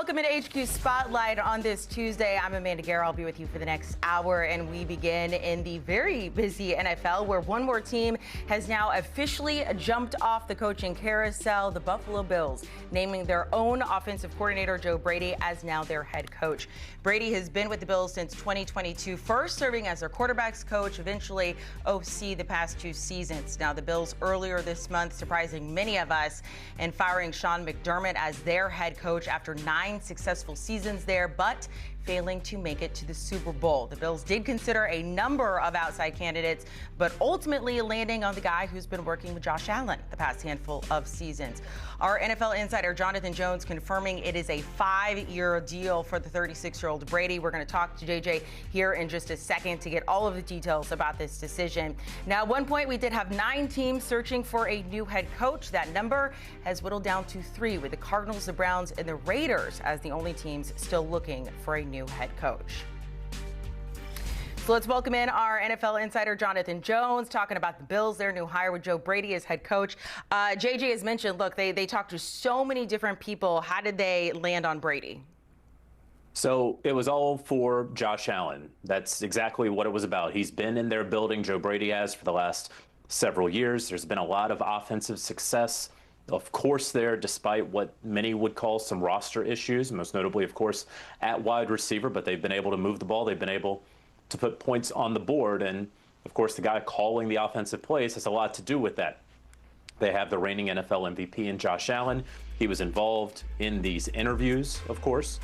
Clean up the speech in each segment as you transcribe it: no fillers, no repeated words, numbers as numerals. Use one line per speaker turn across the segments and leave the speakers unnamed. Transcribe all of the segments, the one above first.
Welcome to HQ Spotlight on this Tuesday. I'm Amanda Guerra. I'll be with you for the next hour, and we begin in the very busy NFL, where one more team has now officially jumped off the coaching carousel. The Buffalo Bills naming their own offensive coordinator, Joe Brady, as now their head coach. Brady has been with the Bills since 2022, first serving as their quarterbacks coach, eventually OC the past 2 seasons. Now, the Bills earlier this month surprising many of us and firing Sean McDermott as their head coach after 9 successful seasons there, but failing to make it to the Super Bowl. The Bills did consider a number of outside candidates, but ultimately landing on the guy who's been working with Josh Allen the past handful of seasons. Our NFL insider Jonathan Jones confirming it is a 5-year deal for the 36-year-old Brady. We're going to talk to JJ here in just a second to get all of the details about this decision. Now, at one point, we did have 9 teams searching for a new head coach. That number has whittled down to 3, with the Cardinals, the Browns, and the Raiders as the only teams still looking for a new head coach. So let's welcome in our NFL insider, Jonathan Jones, talking about the Bills, their new hire with Joe Brady as head coach. JJ has mentioned, look, they talked to so many different people. How did they land on Brady?
So it was all for Josh Allen. That's exactly what it was about. He's been in their building, Joe Brady has, for the last several years. There's been a lot of offensive success, of course, there, despite what many would call some roster issues, most notably, of course, at wide receiver. But they've been able to move the ball. They've been able to put points on the board. And, of course, the guy calling the offensive plays has a lot to do with that. They have the reigning NFL MVP in Josh Allen. He was involved in these interviews, of course,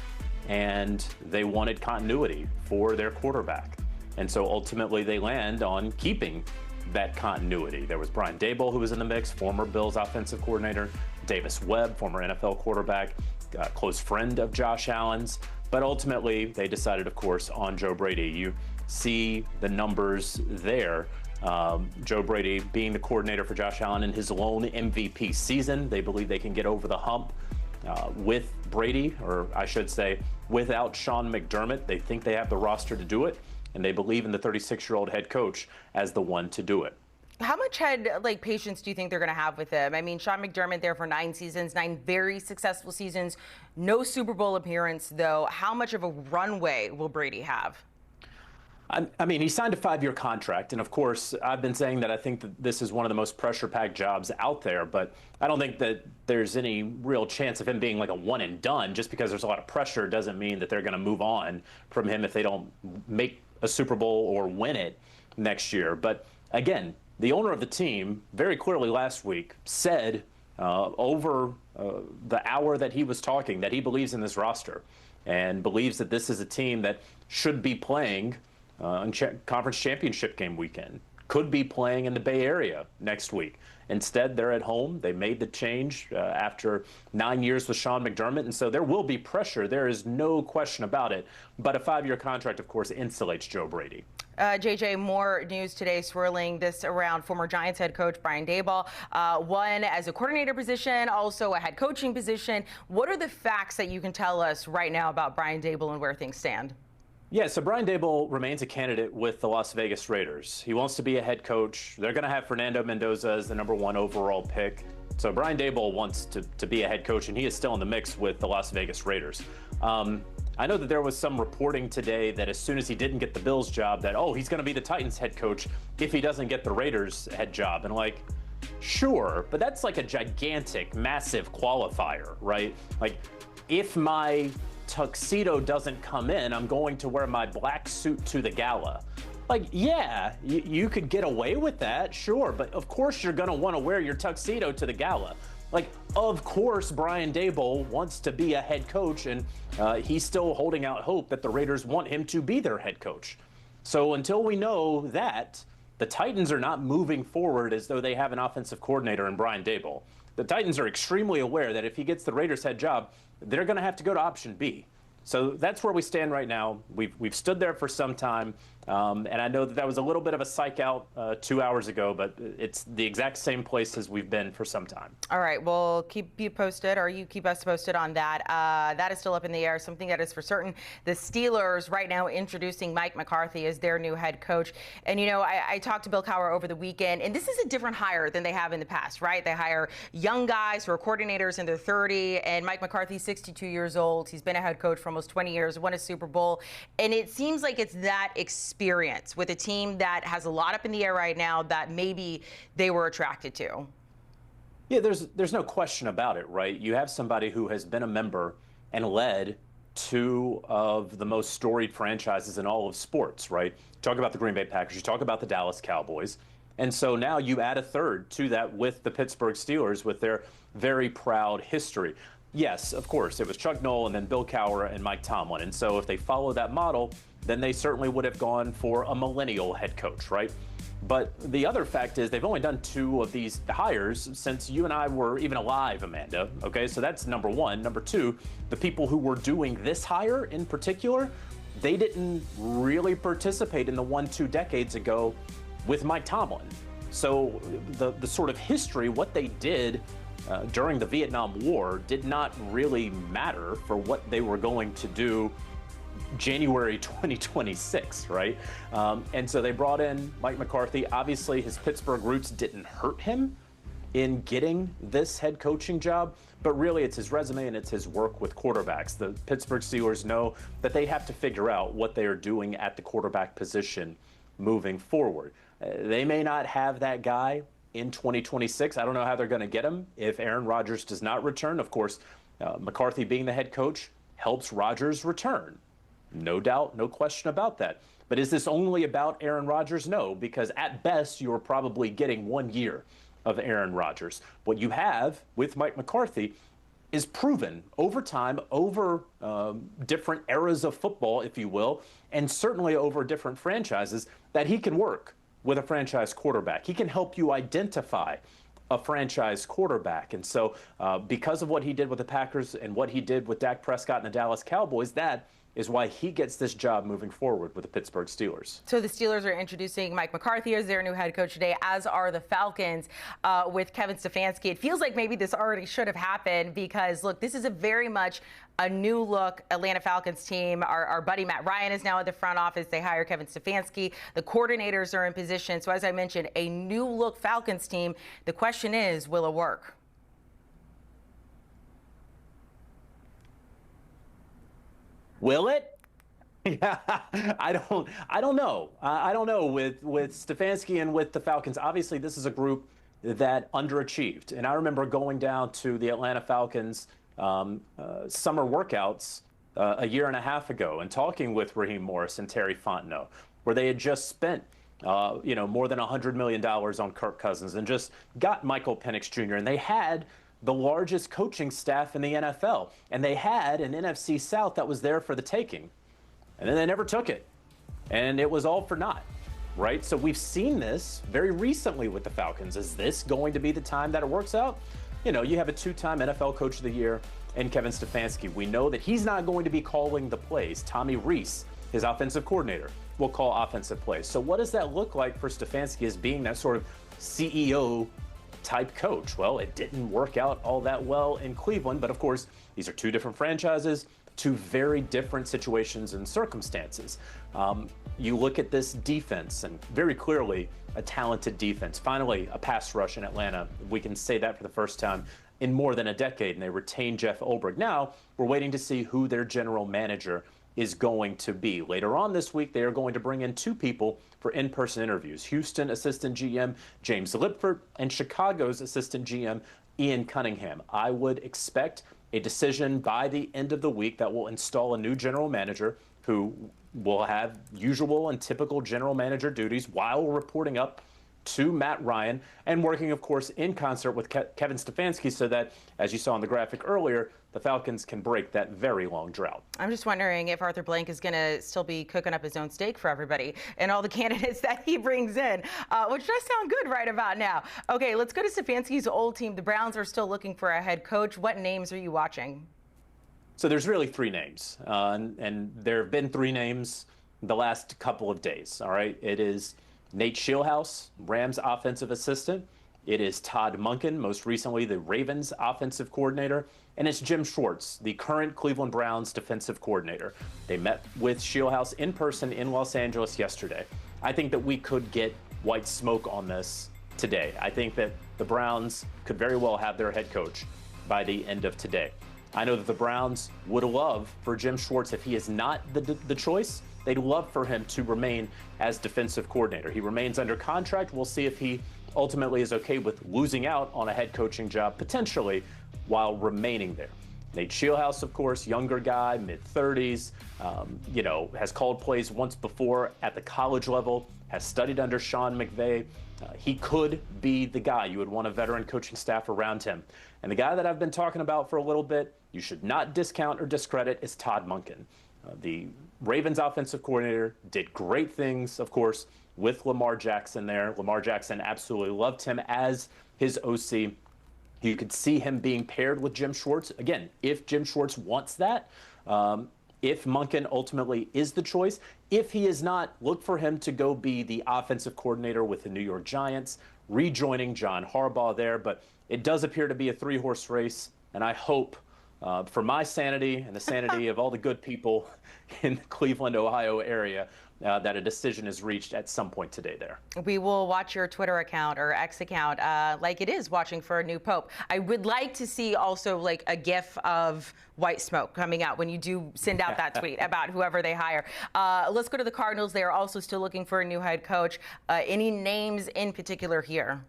and they wanted continuity for their quarterback. And so ultimately they land on keeping that continuity. There was Brian Daboll, who was in the mix, former Bills offensive coordinator, Davis Webb, former NFL quarterback, a close friend of Josh Allen's. But ultimately, they decided, of course, on Joe Brady. You see the numbers there. Joe Brady being the coordinator for Josh Allen in his lone MVP season. They believe they can get over the hump with Brady, or I should say, without Sean McDermott. They think they have the roster to do it, and they believe in the 36-year-old head coach as the one to do it.
How much patience do you think they're going to have with him? I mean, Sean McDermott there for 9 seasons, 9 very successful seasons, no Super Bowl appearance, though. How much of a runway will Brady have?
I mean, he signed a 5-year contract, and of course, I've been saying that I think that this is one of the most pressure-packed jobs out there, but I don't think that there's any real chance of him being like a one and done. Just because there's a lot of pressure doesn't mean that they're going to move on from him if they don't make a Super Bowl or win it next year. But again, the owner of the team very clearly last week said over the hour that he was talking that he believes in this roster and believes that this is a team that should be playing on conference championship game weekend, could be playing in the Bay Area next week. Instead, they're at home. They made the change after 9 years with Sean McDermott, and so there will be pressure. There is no question about it. But a 5-year contract, of course, insulates Joe Brady.
JJ, more news today swirling this around former Giants head coach Brian Daboll, one as a coordinator position, also a head coaching position. What are the facts that you can tell us right now about Brian Daboll and where things stand?
Yeah, so Brian Daboll remains a candidate with the Las Vegas Raiders. He wants to be a head coach. They're going to have Fernando Mendoza as the #1 overall pick. So Brian Daboll wants to be a head coach, and he is still in the mix with the Las Vegas Raiders. I know that there was some reporting today that as soon as he didn't get the Bills job, that, oh, he's going to be the Titans head coach if he doesn't get the Raiders head job. And like, sure, but that's like a gigantic, massive qualifier, right? Like, if my tuxedo doesn't come in, I'm going to wear my black suit to the gala. Like, yeah, you could get away with that, sure, but of course you're going to want to wear your tuxedo to the gala. Like, of course Brian Daboll wants to be a head coach, and he's still holding out hope that the Raiders want him to be their head coach. So until we know that, the Titans are not moving forward as though they have an offensive coordinator in Brian Daboll. The Titans are extremely aware that if he gets the Raiders head job, they're going to have to go to option B. So that's where we stand right now. We've stood there for some time. And I know that that was a little bit of a psych out 2 hours ago, but it's the exact same place as we've been for some time.
All right, we'll keep you posted, or you keep us posted on that. That is still up in the air. Something that is for certain, the Steelers right now introducing Mike McCarthy as their new head coach. And, you know, I talked to Bill Cowher over the weekend, and this is a different hire than they have in the past, right? They hire young guys who are coordinators in their 30, and Mike McCarthy's 62 years old. He's been a head coach for almost 20 years, won a Super Bowl. And it seems like it's that experience with a team that has a lot up in the air right now that maybe they were attracted to.
Yeah, there's no question about it, right? You have somebody who has been a member and led two of the most storied franchises in all of sports, right? Talk about the Green Bay Packers, you talk about the Dallas Cowboys. And so now you add a third to that with the Pittsburgh Steelers with their very proud history. Yes, of course, it was Chuck Noll and then Bill Cowher and Mike Tomlin. And so if they follow that model, then they certainly would have gone for a millennial head coach, right? But the other fact is they've only done two of these hires since you and I were even alive, Amanda. Okay, so that's number one. Number two, the people who were doing this hire in particular, they didn't really participate in the one, 2 decades ago with Mike Tomlin. So the sort of history, what they did during the Vietnam War did not really matter for what they were going to do January 2026, right? And so they brought in Mike McCarthy. Obviously, his Pittsburgh roots didn't hurt him in getting this head coaching job, but really it's his resume and it's his work with quarterbacks. The Pittsburgh Steelers know that they have to figure out what they are doing at the quarterback position moving forward. They may not have that guy in 2026. I don't know how they're going to get him if Aaron Rodgers does not return. Of course, McCarthy being the head coach helps Rodgers return. No doubt, no question about that. But is this only about Aaron Rodgers? No, because at best, you're probably getting 1 year of Aaron Rodgers. What you have with Mike McCarthy is proven over time, over different eras of football, if you will, and certainly over different franchises, that he can work with a franchise quarterback. He can help you identify a franchise quarterback. And so because of what he did with the Packers and what he did with Dak Prescott and the Dallas Cowboys, that is why he gets this job moving forward with the Pittsburgh Steelers.
So the Steelers are introducing Mike McCarthy as their new head coach today, as are the Falcons with Kevin Stefanski. It feels like maybe this already should have happened because, look, this is a very much a new look Atlanta Falcons team. Our buddy Matt Ryan is now at the front office. They hire Kevin Stefanski. The coordinators are in position. So as I mentioned, a new look Falcons team. The question is, will it work?
Will it? Yeah, I don't know. I don't know with Stefanski and with the Falcons. Obviously, this is a group that underachieved. And I remember going down to the Atlanta Falcons summer workouts a year and a half ago and talking with Raheem Morris and Terry Fontenot, where they had just spent more than $100 million on Kirk Cousins and just got Michael Penix Jr. And they had the largest coaching staff in the NFL. And they had an NFC South that was there for the taking. And then they never took it. And it was all for naught, right? So we've seen this very recently with the Falcons. Is this going to be the time that it works out? You know, you have a 2-time NFL Coach of the Year in Kevin Stefanski. We know that he's not going to be calling the plays. Tommy Rees, his offensive coordinator, will call offensive plays. So what does that look like for Stefanski as being that sort of CEO type coach? Well, it didn't work out all that well in Cleveland, but of course, these are two different franchises, two very different situations and circumstances. You look at this defense, and very clearly a talented defense. Finally, a pass rush in Atlanta. We can say that for the first time in more than a decade, and they retained Jeff Ulbrich. Now, we're waiting to see who their general manager is going to be. Later on this week, they are going to bring in 2 people for in-person interviews. Houston assistant GM James Lipford and Chicago's assistant GM Ian Cunningham. I would expect a decision by the end of the week that will install a new general manager who will have usual and typical general manager duties while reporting up to Matt Ryan and working, of course, in concert with Kevin Stefanski so that, as you saw in the graphic earlier, the Falcons can break that very long drought.
I'm just wondering if Arthur Blank is going to still be cooking up his own steak for everybody and all the candidates that he brings in, which does sound good right about now. Okay, let's go to Stefanski's old team. The Browns are still looking for a head coach. What names are you watching?
So there's really 3 names, and there have been 3 names the last couple of days. All right. It is Nate Shieldhouse, Rams offensive assistant. It is Todd Monken, most recently the Ravens offensive coordinator. And it's Jim Schwartz, the current Cleveland Browns defensive coordinator. They met with Shieldhouse in person in Los Angeles yesterday. I think that we could get white smoke on this today. I think that the Browns could very well have their head coach by the end of today. I know that the Browns would love for Jim Schwartz, if he is not the choice, they'd love for him to remain as defensive coordinator. He remains under contract. We'll see if he ultimately is okay with losing out on a head coaching job potentially while remaining there. Nate Shieldhouse, of course, younger guy, mid-30s, has called plays once before at the college level, has studied under Sean McVay. He could be the guy. You would want a veteran coaching staff around him. And the guy that I've been talking about for a little bit, you should not discount or discredit, is Todd Monken. The Ravens offensive coordinator did great things, of course, with Lamar Jackson there. Lamar Jackson absolutely loved him as his OC. You could see him being paired with Jim Schwartz. Again, if Jim Schwartz wants that, if Monken ultimately is the choice. If he is not, look for him to go be the offensive coordinator with the New York Giants, rejoining John Harbaugh there. But it does appear to be a three-horse race, and I hope for my sanity and the sanity of all the good people in the Cleveland, Ohio area, that a decision is reached at some point today there.
We will watch your Twitter account or X account like it is watching for a new pope. I would like to see also like a gif of white smoke coming out when you do send out that tweet about whoever they hire. Let's go to the Cardinals. They are also still looking for a new head coach. Any names in particular here?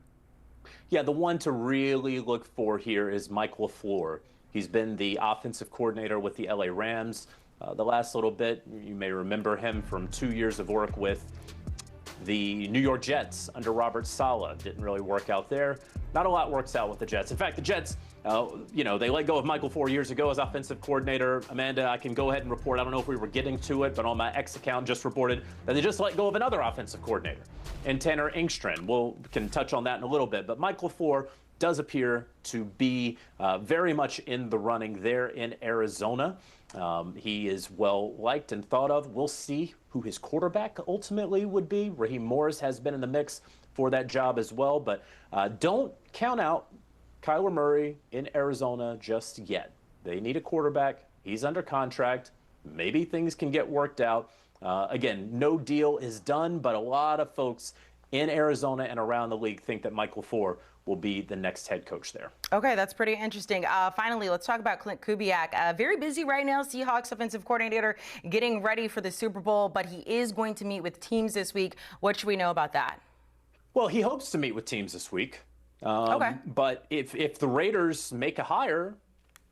Yeah, the one to really look for here is Mike LaFleur. He's been the offensive coordinator with the LA Rams. The last little bit, you may remember him from 2 years of work with the New York Jets under Robert Saleh. Didn't really work out there. Not a lot works out with the Jets. In fact, the Jets, they let go of Michael 4 years ago as offensive coordinator. Amanda, I can go ahead and report, I don't know if we were getting to it, but on my X account just reported that they just let go of another offensive coordinator, and Tanner Engstrand. We can touch on that in a little bit, but Mike LaFleur does appear to be very much in the running there in Arizona. He is well liked and thought of. We'll see who his quarterback ultimately would be. Raheem Morris has been in the mix for that job as well, but don't count out Kyler Murray in Arizona just yet. They need a quarterback. He's under contract. Maybe things can get worked out. Again, no deal is done, but a lot of folks in Arizona and around the league think that Mike LaFleur will be the next head coach there.
Okay, that's pretty interesting. Finally, let's talk about Klint Kubiak. Very busy right now, Seahawks offensive coordinator, getting ready for the Super Bowl, but he is going to meet with teams this week. What should we know about that?
Well, he hopes to meet with teams this week.
Okay.
But if the Raiders make a hire,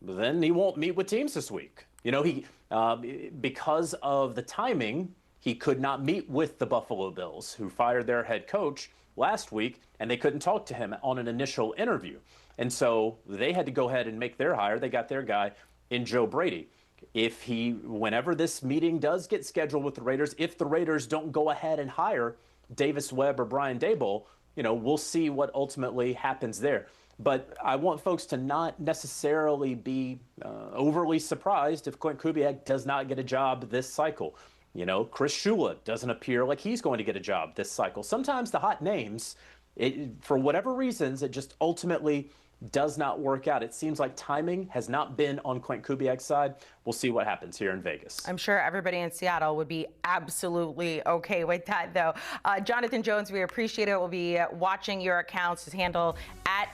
then he won't meet with teams this week. Because of the timing, he could not meet with the Buffalo Bills, who fired their head coach last week, and they couldn't talk to him on an initial interview. And so they had to go ahead and make their hire. They got their guy in Joe Brady. Whenever this meeting does get scheduled with the Raiders, if the Raiders don't go ahead and hire Davis Webb or Brian Daboll, we'll see what ultimately happens there. But I want folks to not necessarily be overly surprised if Klint Kubiak does not get a job this cycle. Chris Shula doesn't appear like he's going to get a job this cycle. Sometimes the hot names, for whatever reasons, it just ultimately does not work out. It seems like timing has not been on Klint Kubiak's side. We'll see what happens here in Vegas.
I'm sure everybody in Seattle would be absolutely okay with that, though. Jonathan Jones, we appreciate it. We'll be watching your accounts. His handle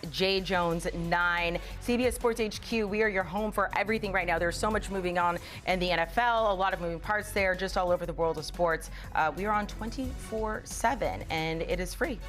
@JJones9. CBS Sports HQ, we are your home for everything right now. There's so much moving on in the NFL, a lot of moving parts there, just all over the world of sports. We are on 24/7, and it is free.